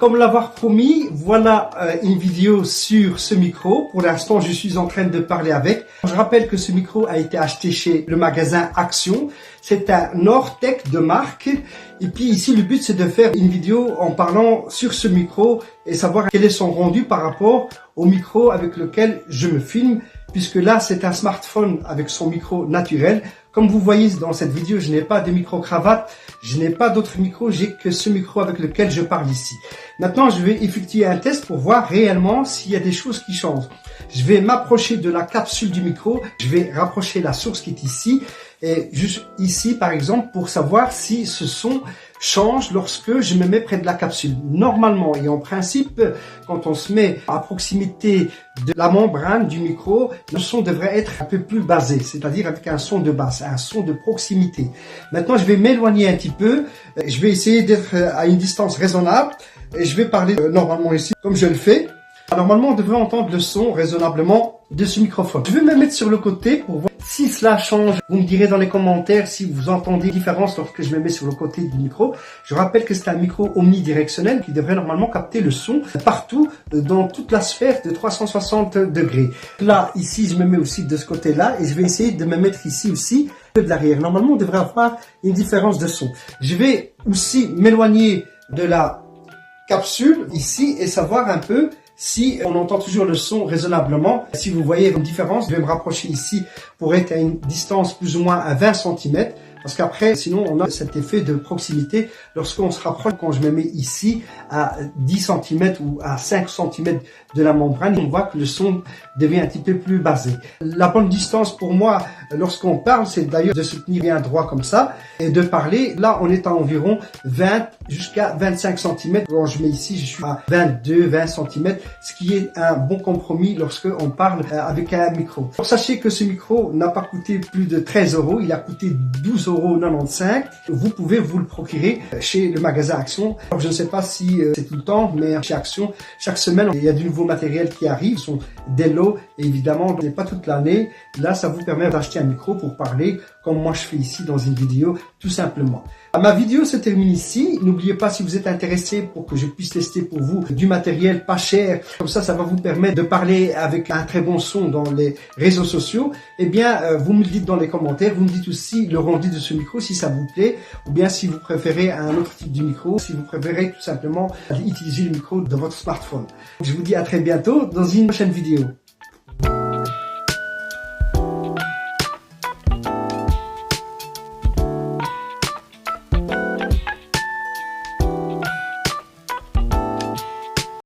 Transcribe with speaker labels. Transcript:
Speaker 1: Comme l'avoir promis, voilà une vidéo sur ce micro. Pour l'instant, je suis en train de parler avec. Je rappelle que ce micro a été acheté chez le magasin Action. C'est un Nortec de marque. Et puis ici, le but, c'est de faire une vidéo en parlant sur ce micro et savoir quel est son rendu par rapport au micro avec lequel je me filme. Puisque là, c'est un smartphone avec son micro naturel. Comme vous voyez dans cette vidéo, je n'ai pas de micro-cravate, je n'ai pas d'autres micros, j'ai que ce micro avec lequel je parle ici. Maintenant, je vais effectuer un test pour voir réellement s'il y a des choses qui changent. Je vais m'approcher de la capsule du micro, je vais rapprocher la source qui est ici, et juste ici, par exemple, pour savoir si ce son change lorsque je me mets près de la capsule. Normalement et en principe, quand on se met à proximité de la membrane du micro, le son devrait être un peu plus basé, c'est-à-dire avec un son de basse, un son de proximité. Maintenant, je vais m'éloigner un petit peu, je vais essayer d'être à une distance raisonnable et je vais parler normalement ici, comme je le fais. Normalement, on devrait entendre le son raisonnablement de ce microphone. Je vais me mettre sur le côté pour voir si cela change. Vous me direz dans les commentaires si vous entendez une différence lorsque je me mets sur le côté du micro. Je rappelle que c'est un micro omnidirectionnel qui devrait normalement capter le son partout dans toute la sphère de 360 degrés. Là, ici, je me mets aussi de ce côté-là et je vais essayer de me mettre ici aussi de l'arrière. Normalement, on devrait avoir une différence de son. Je vais aussi m'éloigner de la capsule ici et savoir un peu si on entend toujours le son raisonnablement. Si vous voyez une différence, je vais me rapprocher ici pour être à une distance plus ou moins à 20 cm. Parce qu'après, sinon, on a cet effet de proximité lorsqu'on se rapproche. Quand je me mets ici à 10 cm ou à 5 cm de la membrane, on voit que le son devient un petit peu plus basé. La bonne distance pour moi, lorsqu'on parle, c'est d'ailleurs de se tenir bien droit comme ça et de parler. Là, on est à environ 20 jusqu'à 25 cm. Quand je mets ici, je suis à 22, 20 cm, ce qui est un bon compromis lorsqu'on parle avec un micro. Alors, sachez que ce micro n'a pas coûté plus de 13 €. Il a coûté 12,95 €. Vous pouvez vous le procurer chez le magasin Action. Alors, je ne sais pas si c'est tout le temps, mais chez Action, chaque semaine, il y a du nouveau matériel qui arrive. Ce sont des lots, et évidemment, ce n'est pas toute l'année. Là, ça vous permet d'acheter un micro pour parler, comme moi je fais ici dans une vidéo, tout simplement. Ma vidéo se termine ici. N'oubliez pas, si vous êtes intéressé pour que je puisse tester pour vous du matériel pas cher, comme ça va vous permettre de parler avec un très bon son dans les réseaux sociaux, eh bien, vous me le dites dans les commentaires. Vous me dites aussi le rendu de ce micro, si ça vous plaît, ou bien si vous préférez un autre type de micro, si vous préférez tout simplement utiliser le micro de votre smartphone. Je vous dis à très bientôt dans une prochaine vidéo.